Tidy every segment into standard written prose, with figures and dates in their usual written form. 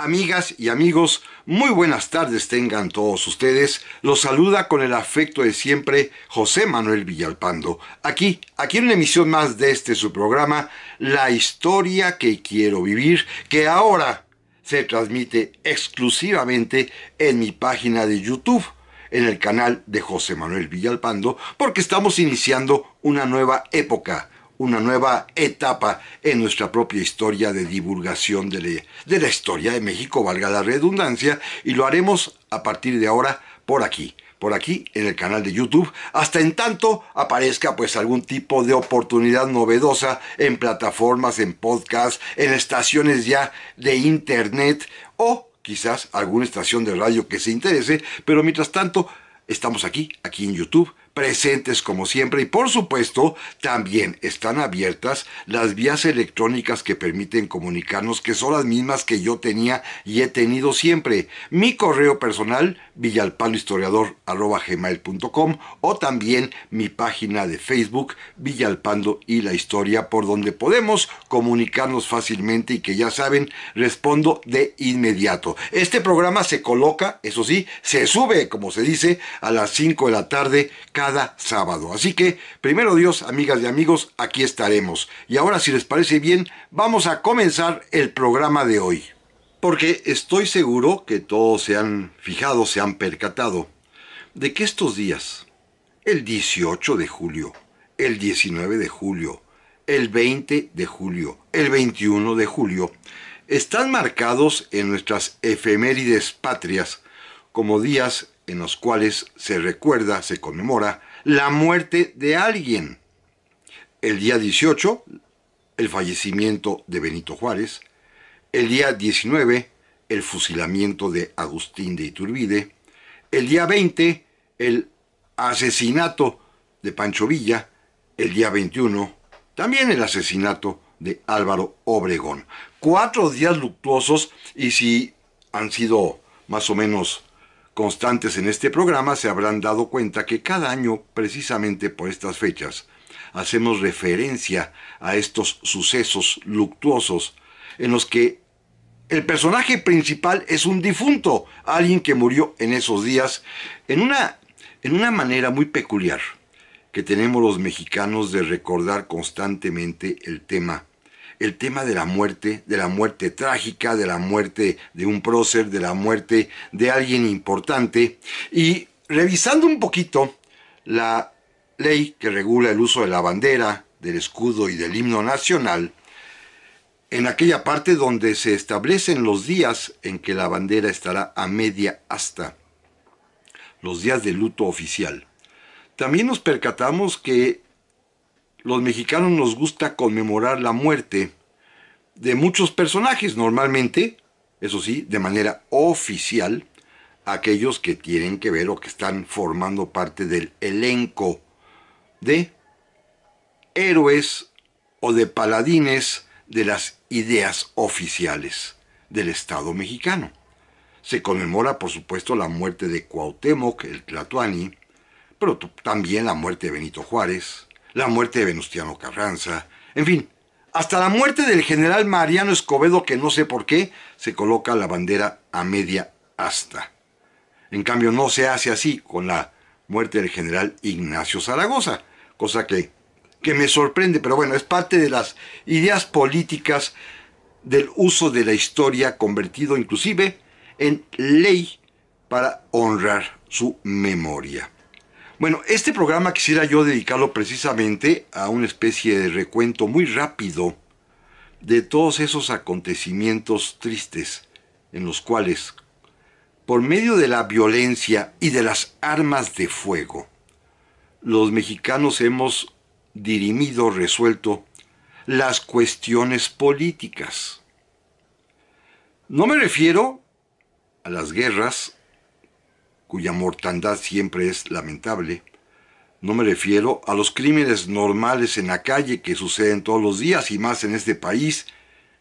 Amigas y amigos, muy buenas tardes tengan todos ustedes. Los saluda con el afecto de siempre José Manuel Villalpando. Aquí en una emisión más de su programa, La Historia que Quiero Vivir, que ahora se transmite exclusivamente en mi página de YouTube, en el canal de José Manuel Villalpando, porque estamos iniciando una nueva época, una nueva etapa en nuestra propia historia de divulgación de la historia de México, valga la redundancia, y lo haremos a partir de ahora por aquí en el canal de YouTube, hasta en tanto aparezca pues algún tipo de oportunidad novedosa en plataformas, en podcasts, en estaciones ya de internet o quizás alguna estación de radio que se interese, pero mientras tanto estamos aquí en YouTube, presentes como siempre, y por supuesto también están abiertas las vías electrónicas que permiten comunicarnos, que son las mismas que yo tenía y he tenido siempre. Mi correo personal, villalpandohistoriador@gmail.com, o también mi página de Facebook, Villalpando y la Historia, por donde podemos comunicarnos fácilmente y que ya saben, respondo de inmediato. Este programa se coloca, eso sí, se sube, como se dice, a las 5 de la tarde cada sábado. Así que, primero Dios, amigas y amigos, aquí estaremos. Y ahora, si les parece bien, vamos a comenzar el programa de hoy. Porque estoy seguro que todos se han fijado, se han percatado de que estos días, el 18 de julio, el 19 de julio, el 20 de julio, el 21 de julio, están marcados en nuestras efemérides patrias como días en los cuales se recuerda, se conmemora la muerte de alguien. El día 18, el fallecimiento de Benito Juárez. El día 19, el fusilamiento de Agustín de Iturbide. El día 20, el asesinato de Pancho Villa. El día 21, también el asesinato de Álvaro Obregón. 4 días luctuosos, y si han sido más o menos constantes en este programa, se habrán dado cuenta que cada año, precisamente por estas fechas, hacemos referencia a estos sucesos luctuosos en los que el personaje principal es un difunto, alguien que murió en esos días, en una manera muy peculiar que tenemos los mexicanos de recordar constantemente el tema de la muerte trágica, de la muerte de un prócer, de la muerte de alguien importante. Y revisando un poquito la ley que regula el uso de la bandera, del escudo y del himno nacional, en aquella parte donde se establecen los días en que la bandera estará a media asta, los días de luto oficial, también nos percatamos que los mexicanos nos gusta conmemorar la muerte de muchos personajes, normalmente, eso sí, de manera oficial, aquellos que tienen que ver o que están formando parte del elenco de héroes o de paladines de las ideas oficiales del Estado mexicano. Se conmemora, por supuesto, la muerte de Cuauhtémoc, el Tlatoani, pero también la muerte de Benito Juárez, la muerte de Venustiano Carranza, en fin, hasta la muerte del general Mariano Escobedo, que no sé por qué se coloca la bandera a media asta. En cambio, no se hace así con la muerte del general Ignacio Zaragoza, cosa que me sorprende, pero bueno, es parte de las ideas políticas del uso de la historia convertido inclusive en ley para honrar su memoria. Bueno, este programa quisiera yo dedicarlo precisamente a una especie de recuento muy rápido de todos esos acontecimientos tristes en los cuales, por medio de la violencia y de las armas de fuego, los mexicanos hemos dirimido, resuelto las cuestiones políticas. No me refiero a las guerras, cuya mortandad siempre es lamentable. No me refiero a los crímenes normales en la calle que suceden todos los días, y más en este país,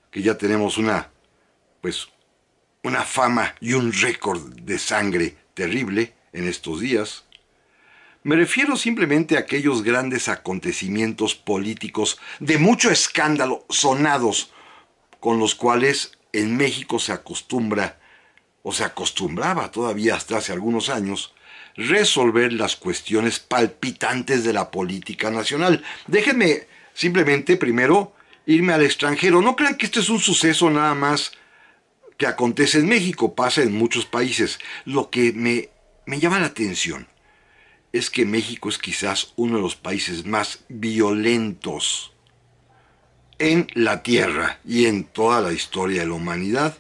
que ya tenemos una fama y un récord de sangre terrible en estos días. Me refiero simplemente a aquellos grandes acontecimientos políticos de mucho escándalo, sonados, con los cuales en México se acostumbra, o se acostumbraba todavía hasta hace algunos años, resolver las cuestiones palpitantes de la política nacional. Déjenme simplemente primero irme al extranjero. No crean que esto es un suceso nada más que acontece en México, pasa en muchos países. Lo que me llama la atención es que México es quizás uno de los países más violentos en la Tierra y en toda la historia de la humanidad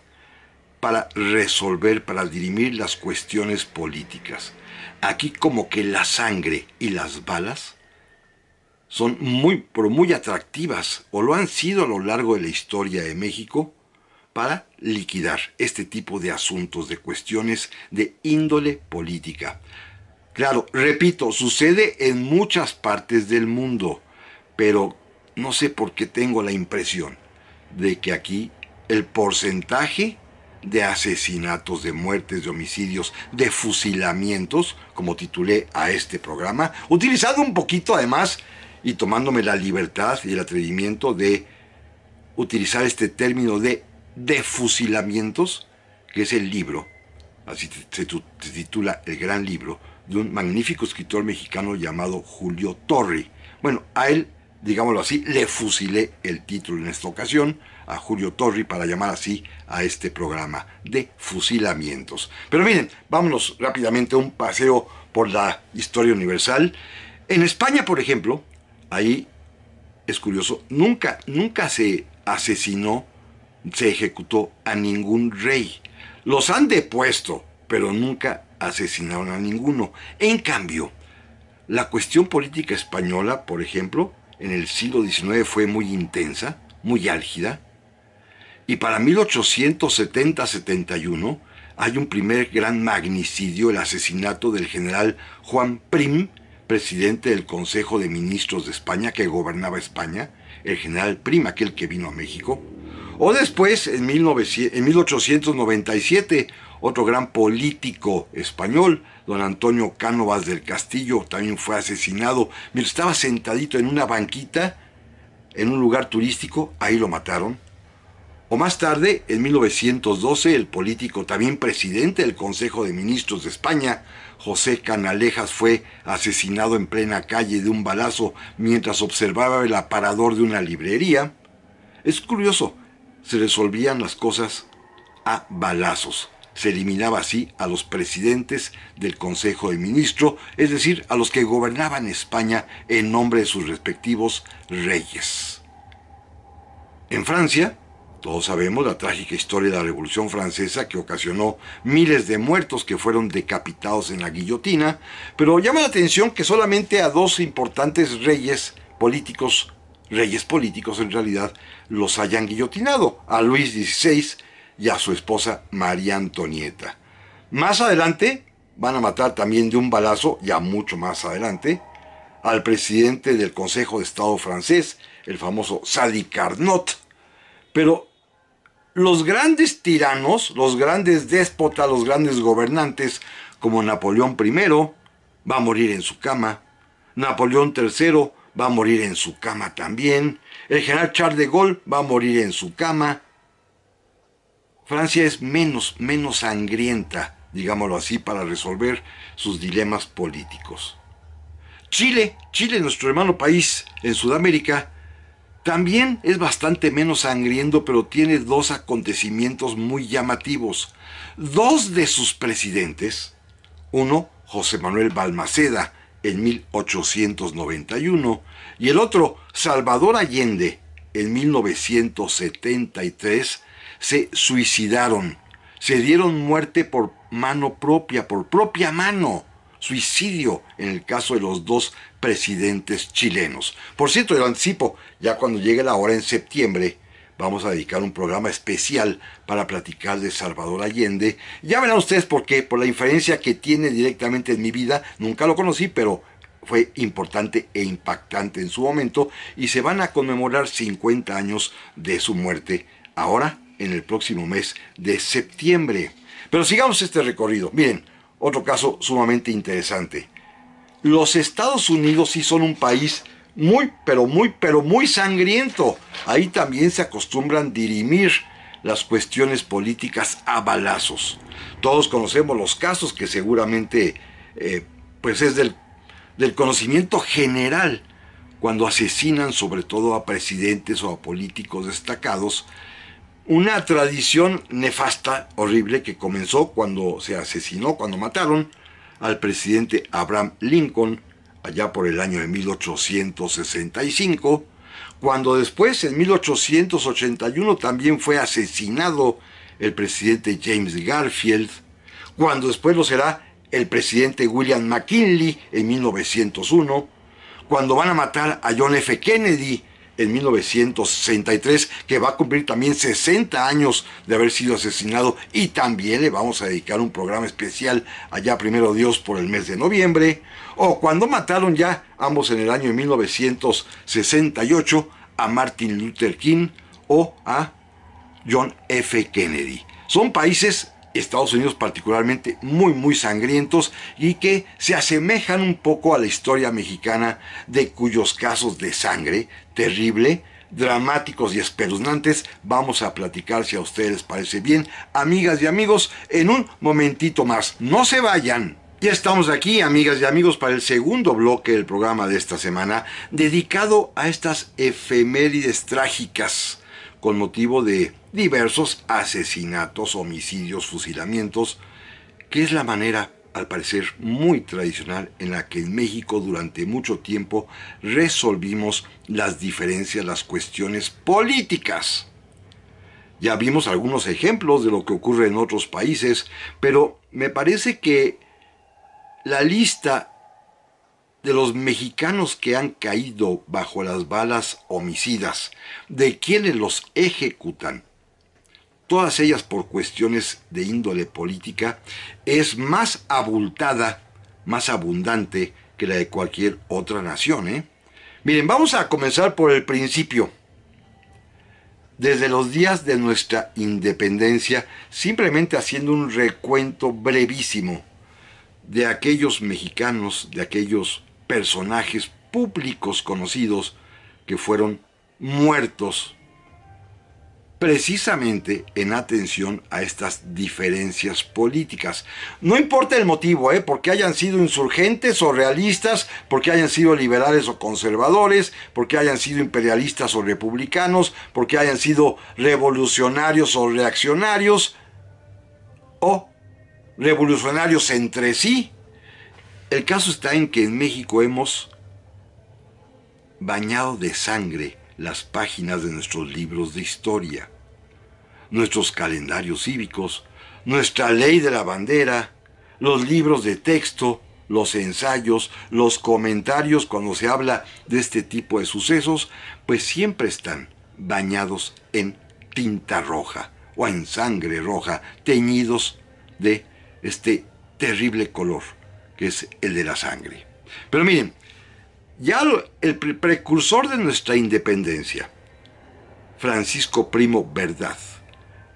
para resolver, para dirimir las cuestiones políticas. Aquí como que la sangre y las balas son pero muy atractivas, o lo han sido a lo largo de la historia de México, para liquidar este tipo de asuntos, de cuestiones de índole política. Claro, repito, sucede en muchas partes del mundo, pero no sé por qué tengo la impresión de que aquí el porcentaje de asesinatos, de muertes, de homicidios, de fusilamientos, como titulé a este programa, utilizando un poquito además y tomándome la libertad y el atrevimiento de utilizar este término de fusilamientos, que es el libro, así se titula El Gran Libro, de un magnífico escritor mexicano llamado Julio Torri. Bueno, a él, digámoslo así, le fusilé el título en esta ocasión, a Julio Torri, para llamar así a este programa de fusilamientos. Pero miren, vámonos rápidamente a un paseo por la historia universal. En España, por ejemplo, ahí es curioso, nunca se asesinó, se ejecutó a ningún rey. Los han depuesto, pero nunca asesinaron a ninguno. En cambio, la cuestión política española, por ejemplo, en el siglo XIX fue muy intensa, muy álgida, y para 1870-71 hay un primer gran magnicidio, el asesinato del general Juan Prim, presidente del Consejo de Ministros de España, que gobernaba España, el general Prim, aquel que vino a México. O después, en 1897, otro gran político español, don Antonio Cánovas del Castillo, también fue asesinado. Mientras estaba sentadito en una banquita, en un lugar turístico, ahí lo mataron. O más tarde, en 1912, el político, también presidente del Consejo de Ministros de España, José Canalejas, fue asesinado en plena calle de un balazo mientras observaba el aparador de una librería. Es curioso, se resolvían las cosas a balazos. Se eliminaba así a los presidentes del Consejo de Ministros, es decir, a los que gobernaban España en nombre de sus respectivos reyes. En Francia, todos sabemos la trágica historia de la Revolución Francesa, que ocasionó miles de muertos que fueron decapitados en la guillotina, pero llama la atención que solamente a dos importantes reyes políticos en realidad, los hayan guillotinado, a Luis XVI y a su esposa María Antonieta. Más adelante van a matar también de un balazo, ya mucho más adelante, al presidente del Consejo de Estado francés, el famoso Sadi Carnot. Pero los grandes tiranos, los grandes déspotas, los grandes gobernantes, como Napoleón I, va a morir en su cama. Napoleón III va a morir en su cama también. El general Charles de Gaulle va a morir en su cama. Francia es menos sangrienta, digámoslo así, para resolver sus dilemas políticos. Chile, nuestro hermano país en Sudamérica, también es bastante menos sangriento, pero tiene dos acontecimientos muy llamativos. Dos de sus presidentes, uno, José Manuel Balmaceda, en 1891, y el otro, Salvador Allende, en 1973, se suicidaron, se dieron muerte por mano propia, por propia mano. Suicidio en el caso de los dos presidentes chilenos. Por cierto, yo anticipo, ya cuando llegue la hora en septiembre, vamos a dedicar un programa especial para platicar de Salvador Allende. Ya verán ustedes por qué, por la inferencia que tiene directamente en mi vida. Nunca lo conocí, pero fue importante e impactante en su momento, y se van a conmemorar 50 años de su muerte, ahora en el próximo mes de septiembre. Pero sigamos este recorrido. Miren, otro caso sumamente interesante. Los Estados Unidos sí son un país muy sangriento. Ahí también se acostumbran dirimir las cuestiones políticas a balazos. Todos conocemos los casos que seguramente pues es del conocimiento general, cuando asesinan sobre todo a presidentes o a políticos destacados. Una tradición nefasta, horrible, que comenzó cuando se asesinó, cuando mataron al presidente Abraham Lincoln, allá por el año de 1865, cuando después, en 1881, también fue asesinado el presidente James Garfield, cuando después lo será el presidente William McKinley en 1901, cuando van a matar a John F. Kennedy en 1963, que va a cumplir también 60 años de haber sido asesinado, y también le vamos a dedicar un programa especial allá, primero Dios, por el mes de noviembre, o cuando mataron ya, ambos en el año de 1968, a Martin Luther King o a John F. Kennedy. Son países, Estados Unidos particularmente, muy sangrientos y que se asemejan un poco a la historia mexicana, de cuyos casos de sangre terrible, dramáticos y espeluznantes vamos a platicar, si a ustedes les parece bien, amigas y amigos, en un momentito más. No se vayan. Ya estamos aquí, amigas y amigos, para el segundo bloque del programa de esta semana, dedicado a estas efemérides trágicas con motivo de diversos asesinatos, homicidios, fusilamientos, que es la manera, al parecer, muy tradicional en la que en México durante mucho tiempo resolvimos las diferencias, las cuestiones políticas. Ya vimos algunos ejemplos de lo que ocurre en otros países, pero me parece que la lista de los mexicanos que han caído bajo las balas homicidas, de quienes los ejecutan, todas ellas por cuestiones de índole política, es más abultada, más abundante que la de cualquier otra nación, Miren, vamos a comenzar por el principio. Desde los días de nuestra independencia, simplemente haciendo un recuento brevísimo de aquellos mexicanos, de aquellos personajes públicos conocidos que fueron muertos precisamente en atención a estas diferencias políticas. No importa el motivo, porque hayan sido insurgentes o realistas, porque hayan sido liberales o conservadores, porque hayan sido imperialistas o republicanos, porque hayan sido revolucionarios o reaccionarios, o revolucionarios entre sí. El caso está en que en México hemos bañado de sangre las páginas de nuestros libros de historia, nuestros calendarios cívicos, nuestra ley de la bandera, los libros de texto, los ensayos, los comentarios cuando se habla de este tipo de sucesos, pues siempre están bañados en tinta roja o en sangre roja, teñidos de este terrible color que es el de la sangre. Pero miren, ya el precursor de nuestra independencia, Francisco Primo Verdad,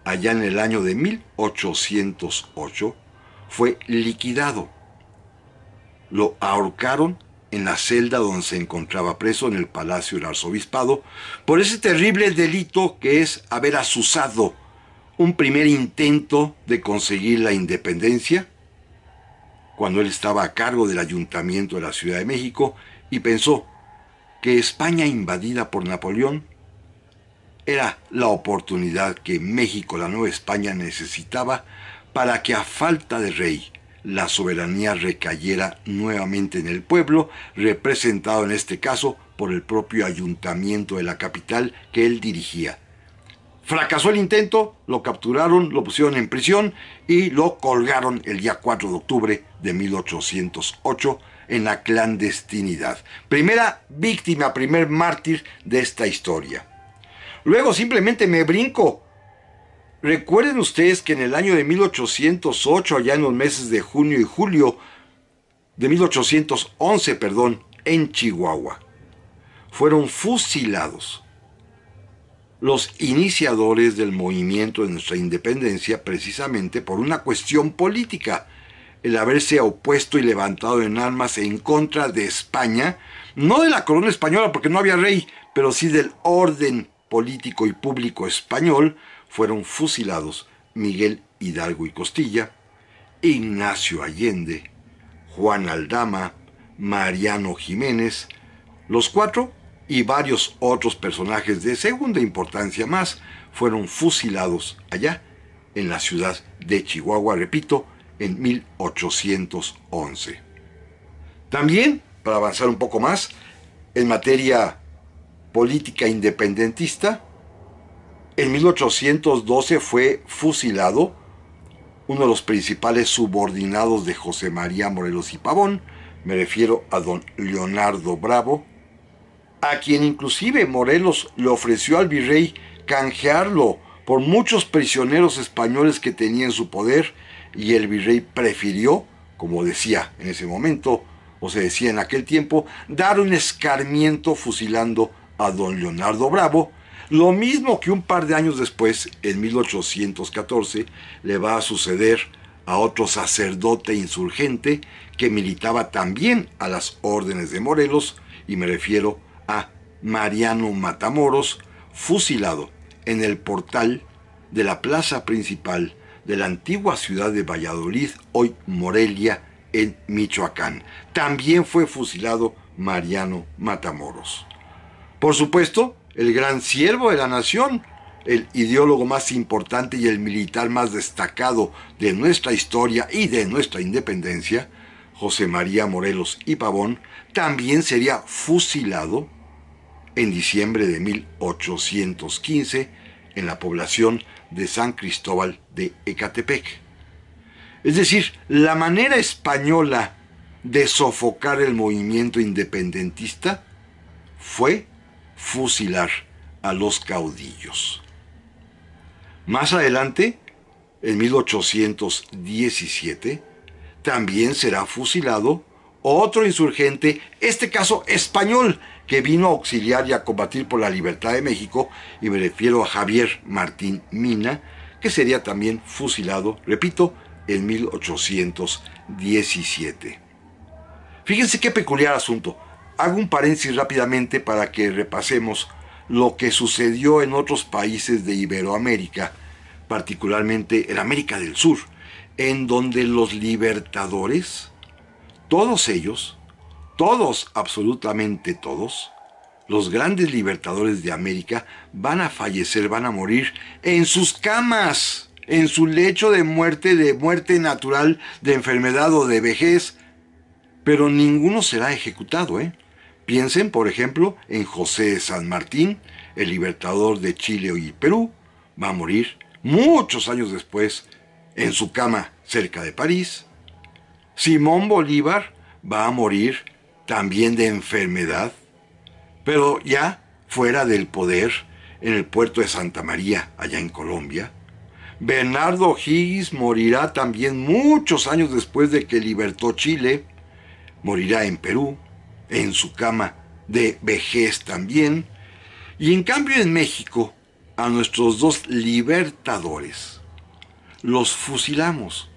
allá en el año de 1808, fue liquidado. Lo ahorcaron en la celda donde se encontraba preso en el Palacio del Arzobispado por ese terrible delito que es haber azuzado un primer intento de conseguir la independencia, cuando él estaba a cargo del Ayuntamiento de la Ciudad de México, y pensó que España invadida por Napoleón era la oportunidad que México, la Nueva España, necesitaba para que, a falta de rey, la soberanía recayera nuevamente en el pueblo, representado en este caso por el propio ayuntamiento de la capital que él dirigía. Fracasó el intento, lo capturaron, lo pusieron en prisión y lo colgaron el día 4 de octubre de 1808 en la clandestinidad. Primera víctima, primer mártir de esta historia. Luego simplemente me brinco. Recuerden ustedes que en el año de 1808, allá en los meses de junio y julio, de 1811, en Chihuahua, fueron fusilados los iniciadores del movimiento de nuestra independencia, precisamente por una cuestión política, el haberse opuesto y levantado en armas en contra de España, no de la corona española porque no había rey, pero sí del orden político y público español fueron fusilados Miguel Hidalgo y Costilla, Ignacio Allende, Juan Aldama, Mariano Jiménez, los cuatro y varios otros personajes de segunda importancia más fueron fusilados allá en la ciudad de Chihuahua, repito, en 1811. También, para avanzar un poco más, en materia política independentista, en 1812 fue fusilado uno de los principales subordinados de José María Morelos y Pavón, me refiero a don Leonardo Bravo, a quien inclusive Morelos le ofreció al virrey canjearlo por muchos prisioneros españoles que tenía en su poder, y el virrey prefirió, como decía en ese momento, o se decía en aquel tiempo, dar un escarmiento fusilando a don Leonardo Bravo, lo mismo que un par de años después, en 1814, le va a suceder a otro sacerdote insurgente que militaba también a las órdenes de Morelos, y me refiero a Mariano Matamoros, fusilado en el portal de la plaza principal de la antigua ciudad de Valladolid, hoy Morelia, en Michoacán. También fue fusilado Mariano Matamoros. Por supuesto, el gran siervo de la nación, el ideólogo más importante y el militar más destacado de nuestra historia y de nuestra independencia, José María Morelos y Pavón, también sería fusilado en diciembre de 1815 en la población de San Cristóbal de Ecatepec. Es decir, la manera española de sofocar el movimiento independentista fue fusilar a los caudillos. Más adelante, en 1817, también será fusilado otro insurgente, este caso español, que vino a auxiliar y a combatir por la libertad de México, y me refiero a Javier Martín Mina, que sería también fusilado, repito, en 1817. Fíjense qué peculiar asunto. Hago un paréntesis rápidamente para que repasemos lo que sucedió en otros países de Iberoamérica, particularmente en América del Sur, en donde los libertadores, todos ellos, todos, absolutamente todos, los grandes libertadores de América van a fallecer, van a morir en sus camas, en su lecho de muerte natural, de enfermedad o de vejez, pero ninguno será ejecutado, Piensen, por ejemplo, en José de San Martín, el libertador de Chile y Perú, va a morir muchos años después en su cama cerca de París. Simón Bolívar va a morir también de enfermedad, pero ya fuera del poder, en el puerto de Santa María, allá en Colombia. Bernardo O'Higgins morirá también muchos años después de que libertó Chile, morirá en Perú, en su cama de vejez también. Y en cambio en México, a nuestros dos libertadores los fusilamos.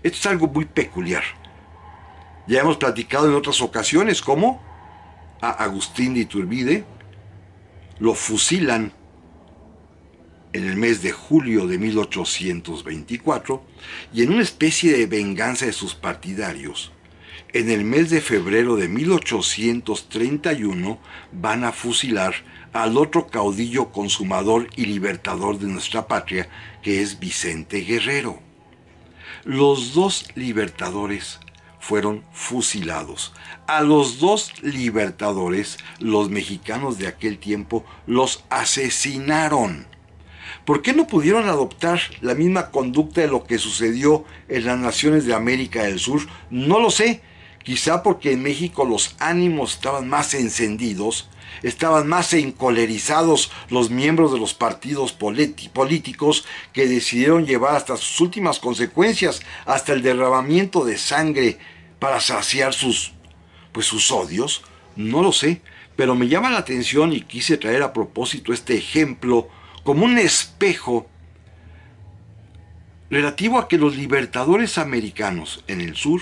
Esto es algo muy peculiar. Ya hemos platicado en otras ocasiones cómo a Agustín de Iturbide lo fusilan en el mes de julio de 1824, y en una especie de venganza de sus partidarios, en el mes de febrero de 1831 van a fusilar al otro caudillo consumador y libertador de nuestra patria, que es Vicente Guerrero. Los dos libertadores fueron fusilados. A los dos libertadores, los mexicanos de aquel tiempo los asesinaron. ¿Por qué no pudieron adoptar la misma conducta de lo que sucedió en las naciones de América del Sur? No lo sé. Quizá porque en México los ánimos estaban más encendidos, estaban más encolerizados los miembros de los partidos políticos, que decidieron llevar hasta sus últimas consecuencias, hasta el derramamiento de sangre para saciar sus odios. No lo sé, pero me llama la atención y quise traer a propósito este ejemplo como un espejo relativo a que los libertadores americanos en el sur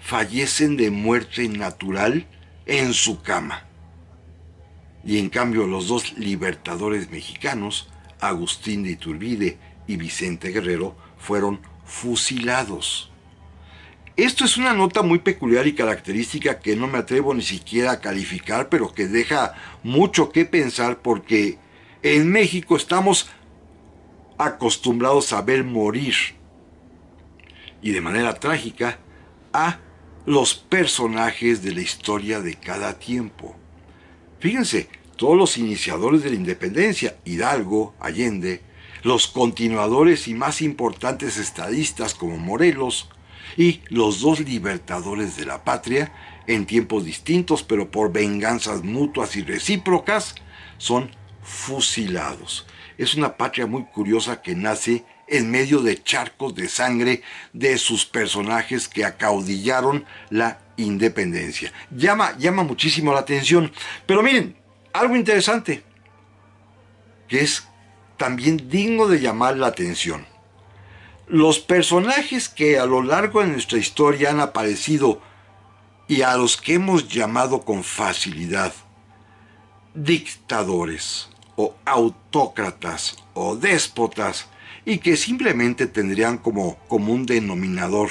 fallecen de muerte natural en su cama. Y en cambio los dos libertadores mexicanos, Agustín de Iturbide y Vicente Guerrero, fueron fusilados. Esto es una nota muy peculiar y característica que no me atrevo ni siquiera a calificar, pero que deja mucho que pensar porque en México estamos acostumbrados a ver morir, y de manera trágica, a los personajes de la historia de cada tiempo. Fíjense, todos los iniciadores de la independencia, Hidalgo, Allende, los continuadores y más importantes estadistas como Morelos, y los dos libertadores de la patria, en tiempos distintos pero por venganzas mutuas y recíprocas, son fusilados. Es una patria muy curiosa que nace en medio de charcos de sangre de sus personajes que acaudillaron la independencia. Llama muchísimo la atención. Pero miren, algo interesante, que es también digno de llamar la atención. Los personajes que a lo largo de nuestra historia han aparecido y a los que hemos llamado con facilidad dictadores o autócratas o déspotas, y que simplemente tendrían como común denominador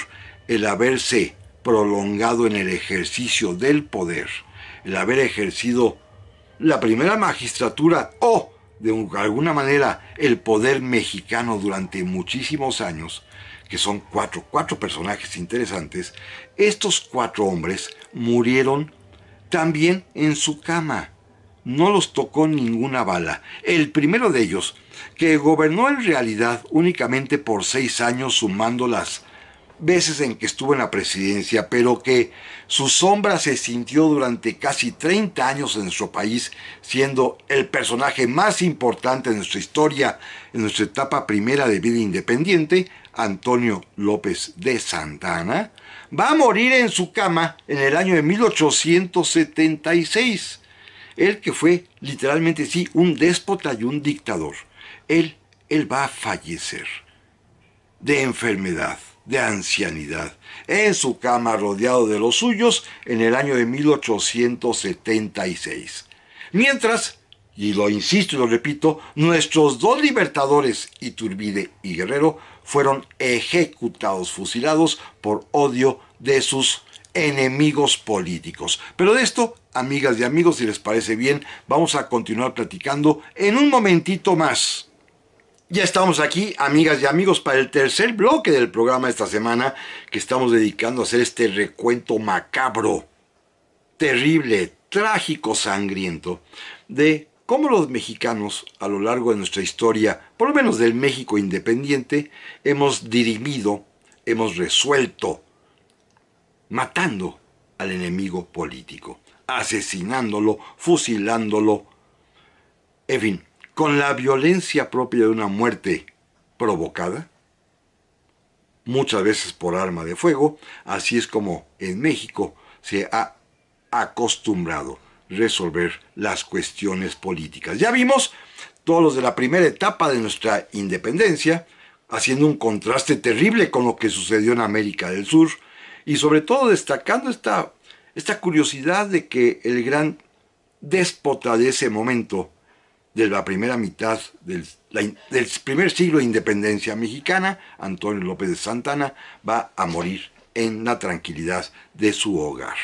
el haberse prolongado en el ejercicio del poder, el haber ejercido la primera magistratura o de alguna manera el poder mexicano durante muchísimos años, que son cuatro personajes interesantes. Estos cuatro hombres murieron también en su cama. No los tocó ninguna bala. El primero de ellos, que gobernó en realidad únicamente por 6 años, sumando las veces en que estuvo en la presidencia, pero que su sombra se sintió durante casi 30 años en nuestro país, siendo el personaje más importante de nuestra historia, en nuestra etapa primera de vida independiente, Antonio López de Santa Anna, va a morir en su cama en el año de 1876. Él que fue literalmente sí un déspota y un dictador. Él va a fallecer de enfermedad, de ancianidad, en su cama rodeado de los suyos en el año de 1876. Mientras, y lo insisto y lo repito, nuestros dos libertadores, Iturbide y Guerrero, fueron ejecutados, fusilados por odio de sus enemigos políticos. Pero de esto, amigas y amigos, si les parece bien, vamos a continuar platicando en un momentito más. Ya estamos aquí, amigas y amigos, para el tercer bloque del programa esta semana, que estamos dedicando a hacer este recuento macabro, terrible, trágico, sangriento, de cómo los mexicanos, a lo largo de nuestra historia, por lo menos del México independiente, hemos dirimido, hemos resuelto, matando al enemigo político, asesinándolo, fusilándolo, en fin, con la violencia propia de una muerte provocada, muchas veces por arma de fuego. Así es como en México se ha acostumbrado resolver las cuestiones políticas. Ya vimos todos los de la primera etapa de nuestra independencia, haciendo un contraste terrible con lo que sucedió en América del Sur, y sobre todo destacando esta curiosidad de que el gran déspota de ese momento, de la primera mitad del primer siglo de independencia mexicana, Antonio López de Santa Anna, va a morir en la tranquilidad de su hogar.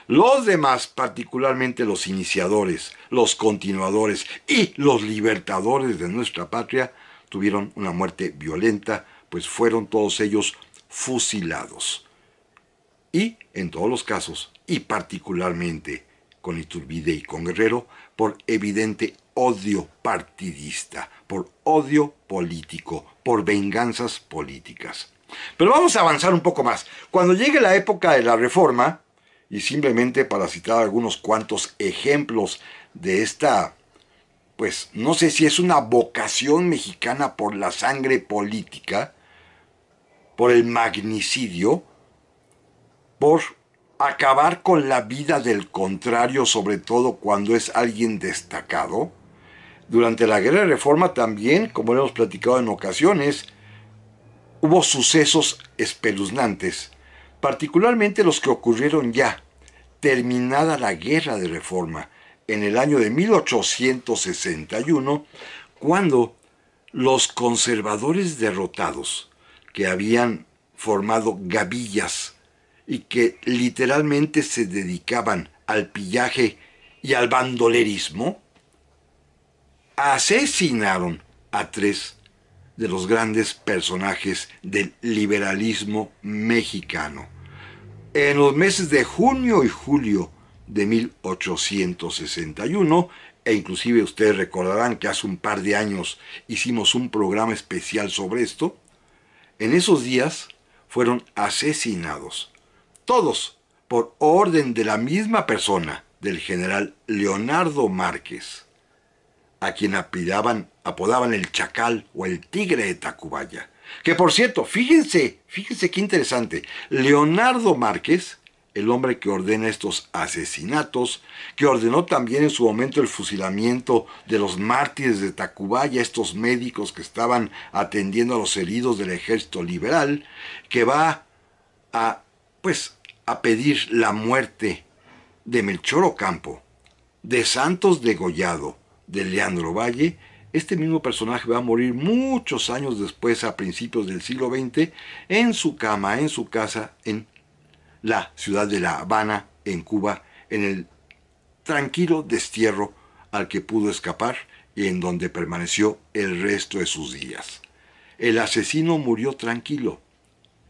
Los demás, particularmente los iniciadores, los continuadores y los libertadores de nuestra patria, tuvieron una muerte violenta, pues fueron todos ellos fusilados. Y en todos los casos, y particularmente con Iturbide y con Guerrero, por evidente odio partidista, por odio político, por venganzas políticas. Pero vamos a avanzar un poco más. Cuando llegue la época de la Reforma, y simplemente para citar algunos cuantos ejemplos de esta, pues no sé si es una vocación mexicana por la sangre política, por el magnicidio, por acabar con la vida del contrario, sobre todo cuando es alguien destacado. Durante la Guerra de Reforma también, como hemos platicado en ocasiones, hubo sucesos espeluznantes, particularmente los que ocurrieron ya, terminada la Guerra de Reforma, en el año de 1861, cuando los conservadores derrotados, que habían formado gavillas y que literalmente se dedicaban al pillaje y al bandolerismo, asesinaron a tres de los grandes personajes del liberalismo mexicano. En los meses de junio y julio de 1861, e inclusive ustedes recordarán que hace un par de años hicimos un programa especial sobre esto, en esos días fueron asesinados, todos por orden de la misma persona, del general Leonardo Márquez, a quien apodaban el Chacal o el Tigre de Tacubaya. Que por cierto, fíjense qué interesante, Leonardo Márquez, el hombre que ordena estos asesinatos, que ordenó también en su momento el fusilamiento de los mártires de Tacubaya, estos médicos que estaban atendiendo a los heridos del ejército liberal, que va a pedir la muerte de Melchor Ocampo, de Santos Degollado, de Leandro Valle. Este mismo personaje va a morir muchos años después, a principios del siglo XX, en su cama, en su casa, en la ciudad de La Habana, en Cuba, en el tranquilo destierro al que pudo escapar y en donde permaneció el resto de sus días. El asesino murió tranquilo.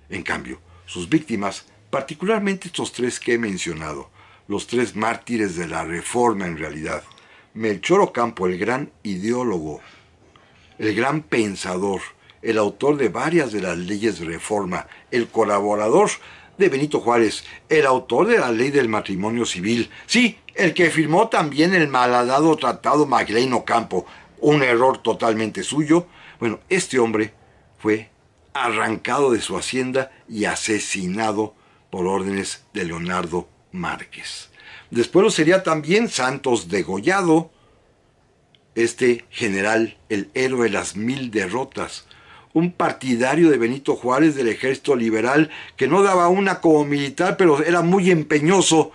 En cambio, sus víctimas, particularmente estos tres que he mencionado, los tres mártires de la Reforma en realidad, Melchor Ocampo, el gran ideólogo, el gran pensador, el autor de varias de las leyes de reforma, el colaborador de Benito Juárez, el autor de la ley del matrimonio civil, sí, el que firmó también el malhadado tratado Magdaleno Ocampo, un error totalmente suyo. Bueno, este hombre fue arrancado de su hacienda y asesinado por órdenes de Leonardo Márquez. Después lo sería también Santos Degollado, este general, el héroe de las 1000 derrotas, un partidario de Benito Juárez del ejército liberal que no daba una como militar, pero era muy empeñoso,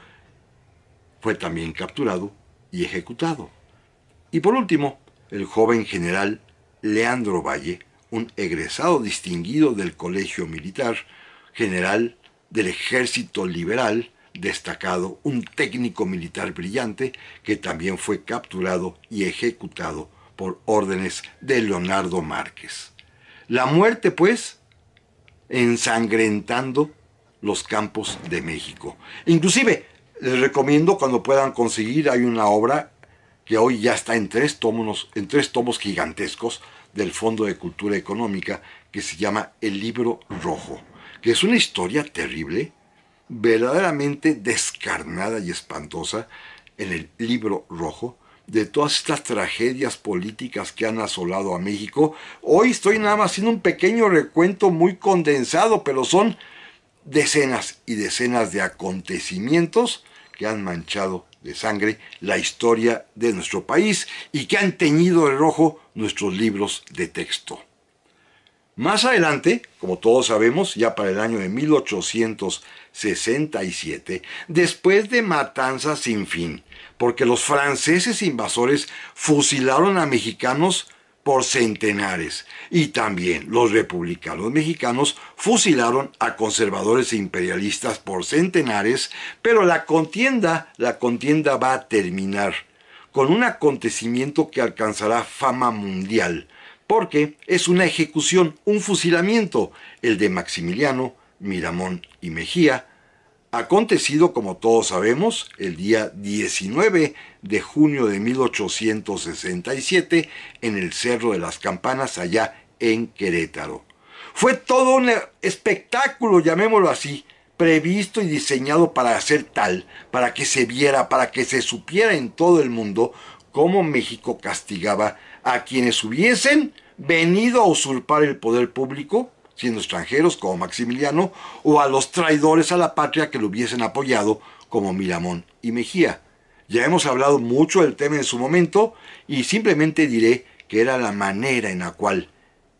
fue también capturado y ejecutado. Y por último, el joven general Leandro Valle, un egresado distinguido del Colegio Militar, general del ejército liberal, destacado, un técnico militar brillante que también fue capturado y ejecutado por órdenes de Leonardo Márquez. La muerte, pues, ensangrentando los campos de México. Inclusive, les recomiendo cuando puedan conseguir, hay una obra que hoy ya está en tres tomos gigantescos del Fondo de Cultura Económica, que se llama El Libro Rojo, que es una historia terrible, verdaderamente descarnada y espantosa, en el Libro Rojo, de todas estas tragedias políticas que han asolado a México. Hoy estoy nada más haciendo un pequeño recuento muy condensado, pero son decenas y decenas de acontecimientos que han manchado de sangre la historia de nuestro país y que han teñido de rojo nuestros libros de texto. Más adelante, como todos sabemos, ya para el año de 1867, después de matanzas sin fin, porque los franceses invasores fusilaron a mexicanos por centenares, y también los republicanos mexicanos fusilaron a conservadores e imperialistas por centenares, pero la contienda va a terminar con un acontecimiento que alcanzará fama mundial, porque es una ejecución, un fusilamiento, el de Maximiliano, Miramón y Mejía, acontecido, como todos sabemos, el día 19 de junio de 1867 en el Cerro de las Campanas, allá en Querétaro. Fue todo un espectáculo, llamémoslo así, previsto y diseñado para ser tal, para que se viera, para que se supiera en todo el mundo cómo México castigaba a quienes hubiesen venido a usurpar el poder público, siendo extranjeros como Maximiliano, o a los traidores a la patria que lo hubiesen apoyado como Miramón y Mejía. Ya hemos hablado mucho del tema en su momento y simplemente diré que era la manera en la cual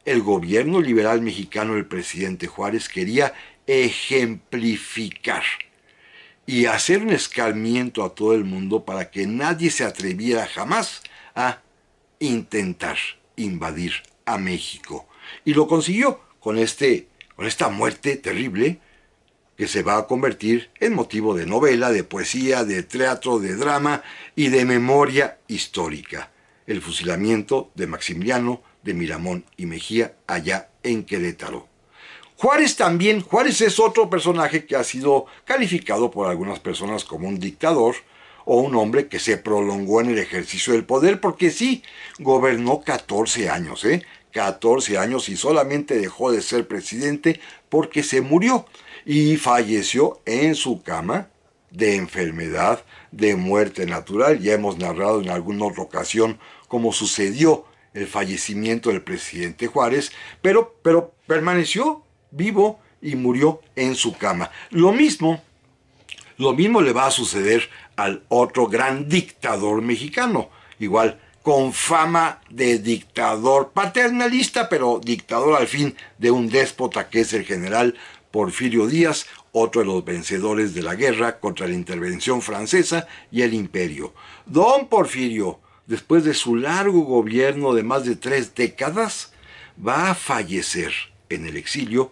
el gobierno liberal mexicano del presidente Juárez quería ejemplificar y hacer un escarmiento a todo el mundo para que nadie se atreviera jamás a intentar invadir a México. Y lo consiguió con esta muerte terrible que se va a convertir en motivo de novela, de poesía, de teatro, de drama y de memoria histórica. El fusilamiento de Maximiliano de Miramón y Mejía allá en Querétaro. Juárez también, Juárez es otro personaje que ha sido calificado por algunas personas como un dictador o un hombre que se prolongó en el ejercicio del poder porque sí, gobernó 14 años, 14 años y solamente dejó de ser presidente porque se murió y falleció en su cama de enfermedad, de muerte natural. Ya hemos narrado en alguna otra ocasión cómo sucedió el fallecimiento del presidente Juárez, pero permaneció vivo y murió en su cama. Lo mismo le va a suceder al otro gran dictador mexicano, igual con fama de dictador paternalista, pero dictador al fin de un déspota que es el general Porfirio Díaz, otro de los vencedores de la guerra contra la intervención francesa y el imperio. Don Porfirio, después de su largo gobierno de más de 3 décadas, va a fallecer en el exilio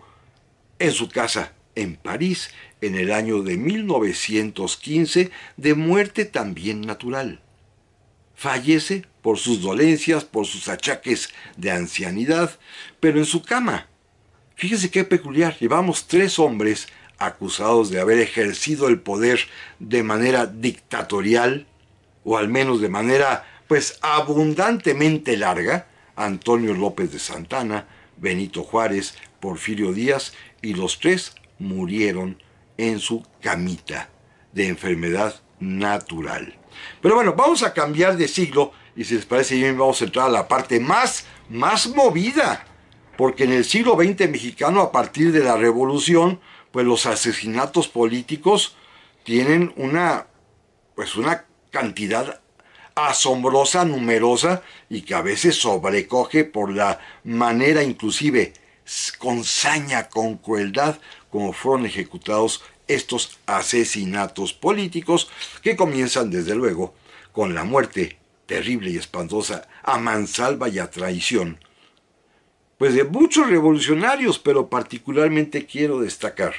en su casa en París en el año de 1915 de muerte también natural. Fallece por sus dolencias, por sus achaques de ancianidad, pero en su cama. Fíjese qué peculiar, llevamos 3 hombres acusados de haber ejercido el poder de manera dictatorial, o al menos de manera, pues, abundantemente larga: Antonio López de Santana, Benito Juárez, Porfirio Díaz, y los 3 murieron en su camita de enfermedad natural. Pero bueno, vamos a cambiar de siglo y si les parece bien vamos a entrar a la parte más movida, porque en el siglo XX mexicano, a partir de la revolución, pues los asesinatos políticos tienen una cantidad asombrosa, numerosa, y que a veces sobrecoge por la manera, inclusive con saña, con crueldad, como fueron ejecutados estos asesinatos políticos, que comienzan desde luego con la muerte terrible y espantosa a mansalva y a traición, pues de muchos revolucionarios, pero particularmente quiero destacar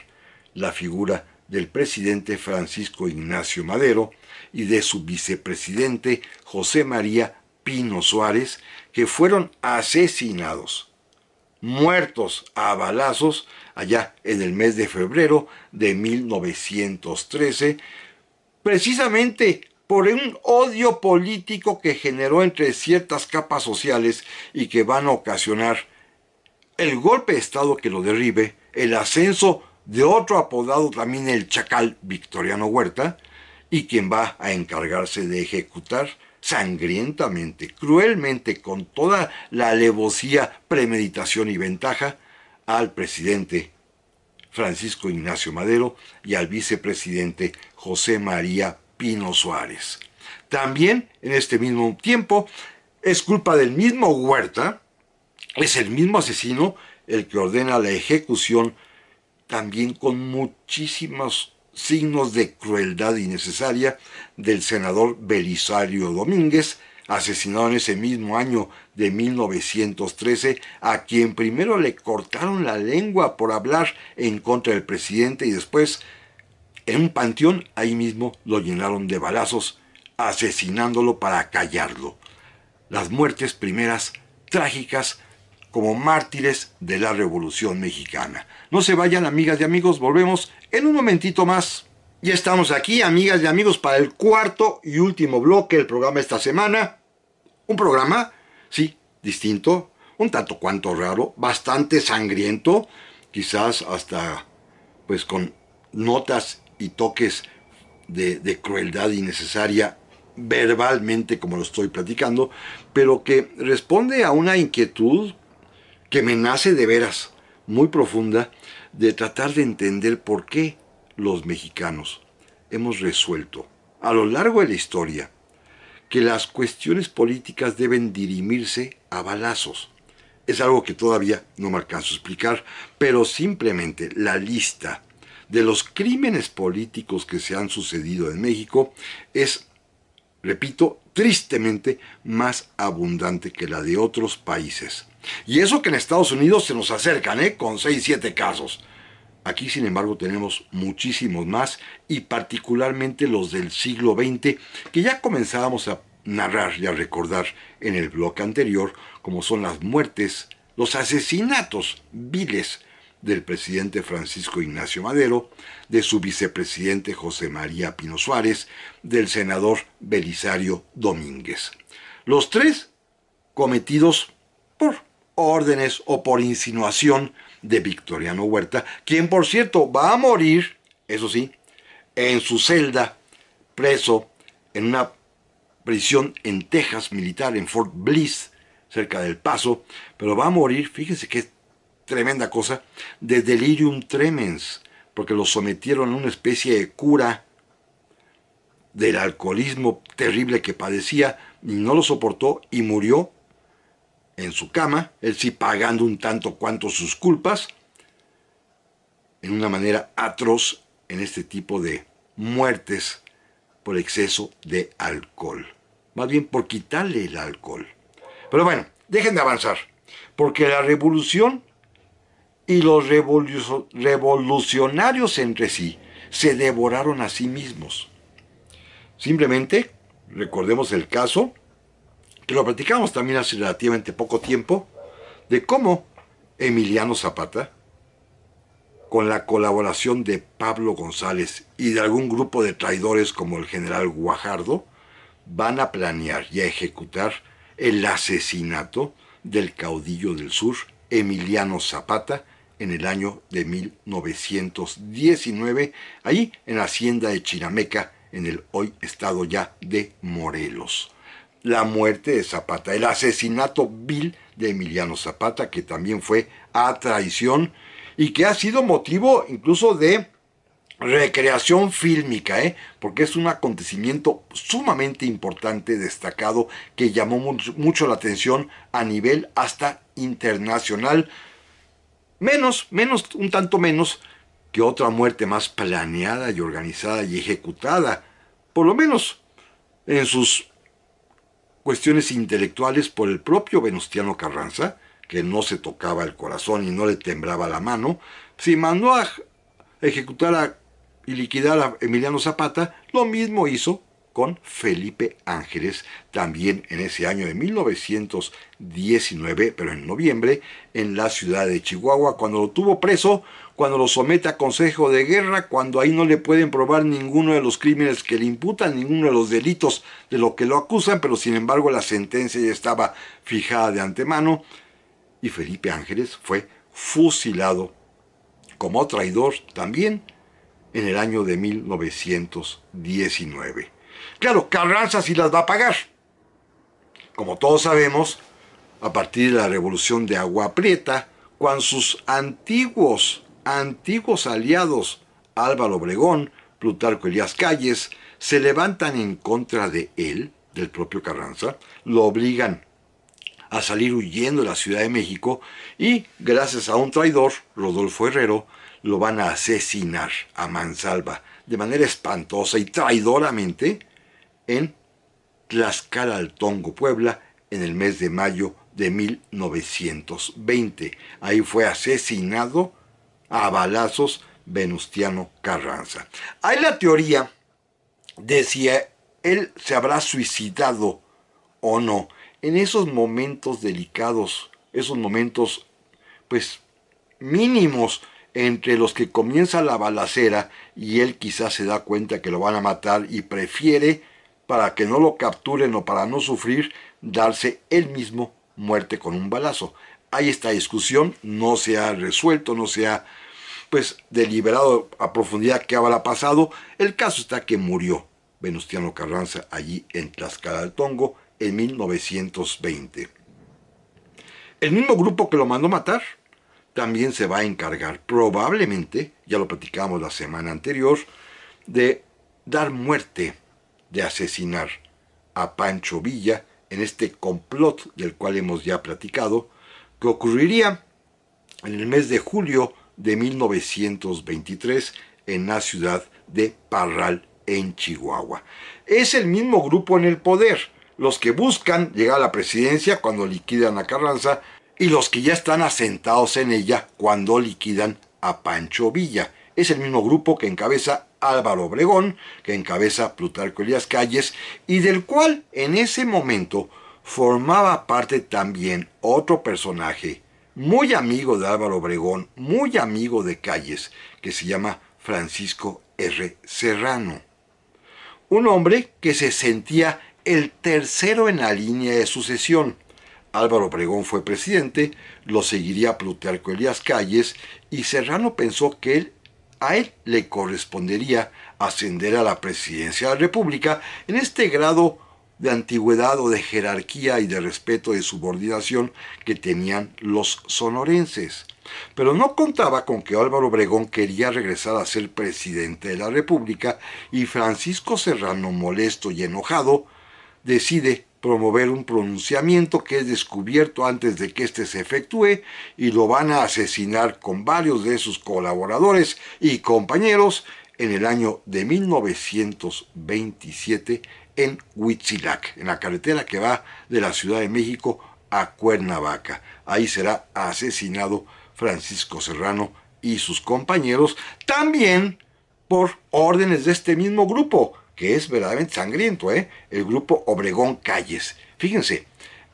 la figura del presidente Francisco Ignacio Madero y de su vicepresidente José María Pino Suárez, que fueron asesinados, muertos a balazos allá en el mes de febrero de 1913, precisamente por un odio político que generó entre ciertas capas sociales y que van a ocasionar el golpe de Estado que lo derribe, el ascenso de otro apodado también el Chacal, Victoriano Huerta, y quien va a encargarse de ejecutar sangrientamente, cruelmente, con toda la alevosía, premeditación y ventaja, al presidente Francisco Ignacio Madero y al vicepresidente José María Pino Suárez. También, en este mismo tiempo, es culpa del mismo Huerta, es el mismo asesino el que ordena la ejecución, también con muchísimos signos de crueldad innecesaria, del senador Belisario Domínguez, asesinado en ese mismo año de 1913, a quien primero le cortaron la lengua por hablar en contra del presidente y después, en un panteón, ahí mismo lo llenaron de balazos, asesinándolo para callarlo. Las muertes primeras trágicas como mártires de la Revolución Mexicana. No se vayan, amigas y amigos, volvemos en un momentito más. Ya estamos aquí, amigas y amigos, para el cuarto y último bloque del programa esta semana. Un programa, sí, distinto, un tanto cuanto raro, bastante sangriento, quizás hasta pues con notas y toques de crueldad innecesaria verbalmente, como lo estoy platicando, pero que responde a una inquietud que me nace de veras, muy profunda, de tratar de entender por qué los mexicanos hemos resuelto a lo largo de la historia que las cuestiones políticas deben dirimirse a balazos. Es algo que todavía no me alcanzo a explicar, pero simplemente la lista de los crímenes políticos que se han sucedido en México es, repito, tristemente más abundante que la de otros países. Y eso que en Estados Unidos se nos acercan, con 6, 7 casos. Aquí, sin embargo, tenemos muchísimos más, y particularmente los del siglo XX, que ya comenzábamos a narrar y a recordar en el bloque anterior, como son las muertes, los asesinatos viles del presidente Francisco Ignacio Madero, de su vicepresidente José María Pino Suárez, del senador Belisario Domínguez. Los tres cometidos por órdenes o por insinuación de Victoriano Huerta, quien por cierto va a morir, eso sí, en su celda, preso en una prisión en Texas militar, en Fort Bliss, cerca del Paso, pero va a morir, fíjense qué tremenda cosa, de delirium tremens, porque lo sometieron a una especie de cura del alcoholismo terrible que padecía, y no lo soportó y murió en su cama, él sí pagando un tanto cuanto sus culpas, en una manera atroz en este tipo de muertes por exceso de alcohol. Más bien por quitarle el alcohol. Pero bueno, dejen de avanzar, porque la revolución y los revolucionarios entre sí se devoraron a sí mismos. Simplemente recordemos el caso, que lo platicamos también hace relativamente poco tiempo, de cómo Emiliano Zapata, con la colaboración de Pablo González y de algún grupo de traidores como el general Guajardo, van a planear y a ejecutar el asesinato del caudillo del sur, Emiliano Zapata, en el año de 1919, ahí en la hacienda de Chinameca, en el hoy estado ya de Morelos. La muerte de Zapata, el asesinato vil de Emiliano Zapata, que también fue a traición y que ha sido motivo incluso de recreación fílmica, porque es un acontecimiento sumamente importante, destacado, que llamó mucho la atención a nivel hasta internacional, un tanto menos que otra muerte más planeada y organizada y ejecutada, por lo menos en sus cuestiones intelectuales, por el propio Venustiano Carranza, que no se tocaba el corazón y no le temblaba la mano, si mandó a ejecutar y liquidar a Emiliano Zapata, lo mismo hizo con Felipe Ángeles, también en ese año de 1919, pero en noviembre, en la ciudad de Chihuahua, cuando lo tuvo preso, cuando lo somete a consejo de guerra, cuando ahí no le pueden probar ninguno de los crímenes que le imputan, ninguno de los delitos de lo que lo acusan, pero sin embargo la sentencia ya estaba fijada de antemano, y Felipe Ángeles fue fusilado como traidor también en el año de 1919. Claro, Carranza sí las va a pagar. Como todos sabemos, a partir de la Revolución de Agua Prieta, cuando sus antiguos aliados, Álvaro Obregón, Plutarco Elías Calles, se levantan en contra de él, del propio Carranza, lo obligan a salir huyendo de la Ciudad de México y, gracias a un traidor, Rodolfo Herrero, lo van a asesinar a mansalva, de manera espantosa y traidoramente, en Tlaxcala-Altongo, Puebla, en el mes de mayo de 1920. Ahí fue asesinado a balazos Venustiano Carranza. Hay la teoría de si él se habrá suicidado o no en esos momentos delicados, esos momentos pues mínimos entre los que comienza la balacera y él quizás se da cuenta que lo van a matar y prefiere, para que no lo capturen o para no sufrir, darse él mismo muerte con un balazo. Hay esta discusión, no se ha resuelto, no se ha pues deliberado a profundidad qué habrá pasado. El caso está que murió Venustiano Carranza allí en Tlaxcala-Altongo en 1920. El mismo grupo que lo mandó matar también se va a encargar, probablemente, ya lo platicamos la semana anterior, de dar muerte, de asesinar a Pancho Villa en este complot del cual hemos ya platicado, que ocurriría en el mes de julio de 1923 en la ciudad de Parral, en Chihuahua. Es el mismo grupo en el poder, los que buscan llegar a la presidencia cuando liquidan a Carranza y los que ya están asentados en ella cuando liquidan a Pancho Villa. Es el mismo grupo que encabeza Álvaro Obregón, que encabeza Plutarco Elías Calles, y del cual en ese momento formaba parte también otro personaje muy amigo de Álvaro Obregón, muy amigo de Calles, que se llama Francisco R. Serrano. Un hombre que se sentía el tercero en la línea de sucesión. Álvaro Obregón fue presidente, lo seguiría Plutarco Elías Calles, y Serrano pensó que a él le correspondería ascender a la presidencia de la República en este grado de antigüedad o de jerarquía y de respeto de subordinación que tenían los sonorenses. Pero no contaba con que Álvaro Obregón quería regresar a ser presidente de la República, y Francisco Serrano, molesto y enojado, decide promover un pronunciamiento que es descubierto antes de que éste se efectúe, y lo van a asesinar con varios de sus colaboradores y compañeros en el año de 1927 en Huitzilac, en la carretera que va de la Ciudad de México a Cuernavaca. Ahí será asesinado Francisco Serrano y sus compañeros, también por órdenes de este mismo grupo, que es verdaderamente sangriento, el grupo Obregón Calles. Fíjense,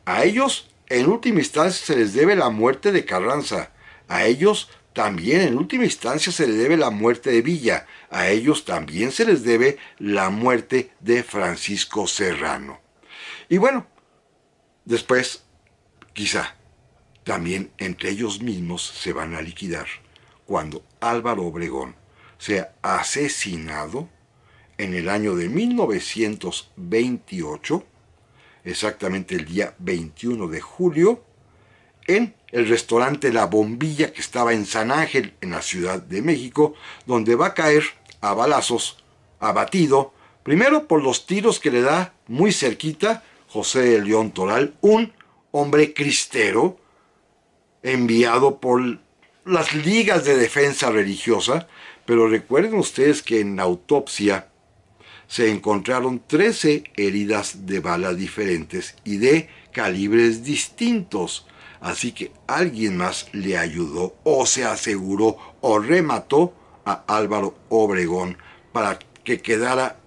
a ellos en última instancia se les debe la muerte de Carranza, a ellos también en última instancia se les debe la muerte de Villa, a ellos también se les debe la muerte de Francisco Serrano. Y bueno, después, quizá, también entre ellos mismos se van a liquidar cuando Álvaro Obregón sea asesinado en el año de 1928, exactamente el día 21 de julio, en el restaurante La Bombilla, que estaba en San Ángel, en la Ciudad de México, donde va a caer a balazos, abatido, primero por los tiros que le da muy cerquita José de León Toral, un hombre cristero enviado por las ligas de defensa religiosa. Pero recuerden ustedes que en la autopsia se encontraron 13 heridas de bala diferentes y de calibres distintos. Así que alguien más le ayudó o se aseguró o remató a Álvaro Obregón para que quedara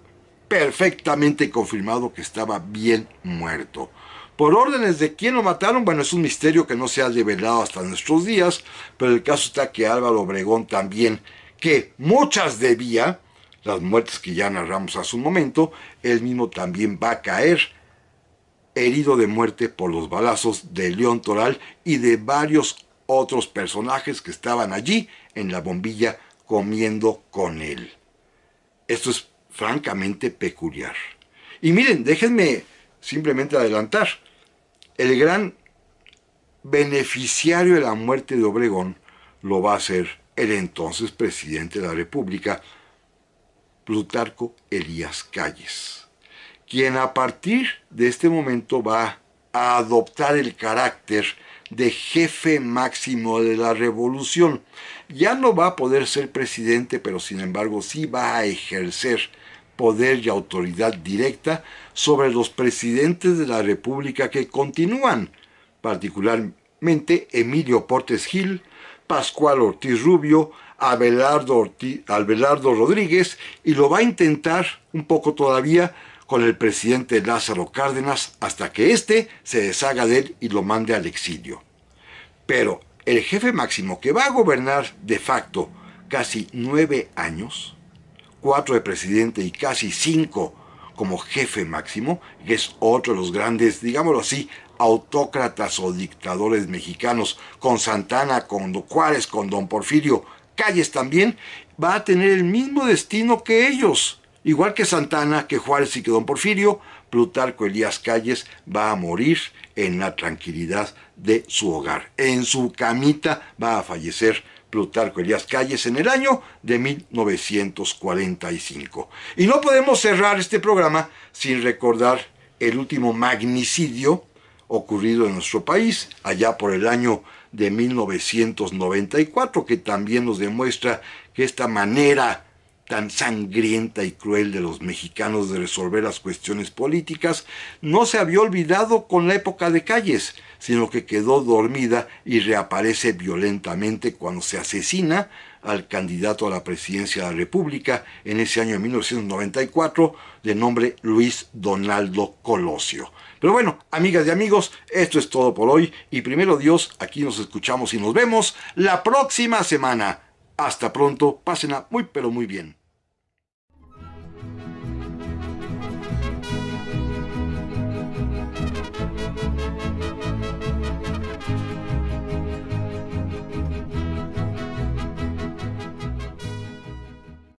perfectamente confirmado que estaba bien muerto. ¿Por órdenes de quién lo mataron? Bueno, es un misterio que no se ha develado hasta nuestros días, pero el caso está que Álvaro Obregón también, que muchas debía, las muertes que ya narramos hace un momento, él mismo también va a caer herido de muerte por los balazos de León Toral y de varios otros personajes que estaban allí en La Bombilla comiendo con él. Esto es francamente peculiar. Y miren, déjenme simplemente adelantar. El gran beneficiario de la muerte de Obregón lo va a ser el entonces presidente de la República, Plutarco Elías Calles, quien a partir de este momento va a adoptar el carácter de jefe máximo de la revolución. Ya no va a poder ser presidente, pero sin embargo sí va a ejercer poder y autoridad directa sobre los presidentes de la República que continúan, particularmente Emilio Portes Gil, Pascual Ortiz Rubio, Abelardo Rodríguez, y lo va a intentar un poco todavía con el presidente Lázaro Cárdenas hasta que éste se deshaga de él y lo mande al exilio. Pero el jefe máximo, que va a gobernar de facto casi 9 años, 4 de presidente y casi 5 como jefe máximo, que es otro de los grandes, digámoslo así, autócratas o dictadores mexicanos, con Santana, con Juárez, con Don Porfirio, Calles también, va a tener el mismo destino que ellos. Igual que Santana, que Juárez y que Don Porfirio, Plutarco Elías Calles va a morir en la tranquilidad de su hogar. En su camita va a fallecer Plutarco Elías Calles en el año de 1945. Y no podemos cerrar este programa sin recordar el último magnicidio ocurrido en nuestro país, allá por el año de 1994, que también nos demuestra que esta manera tan sangrienta y cruel de los mexicanos de resolver las cuestiones políticas no se había olvidado con la época de Calles, sino que quedó dormida y reaparece violentamente cuando se asesina al candidato a la presidencia de la República en ese año de 1994, de nombre Luis Donaldo Colosio. Pero bueno, amigas y amigos, esto es todo por hoy y primero Dios, aquí nos escuchamos y nos vemos la próxima semana. Hasta pronto, pásenla muy pero muy bien.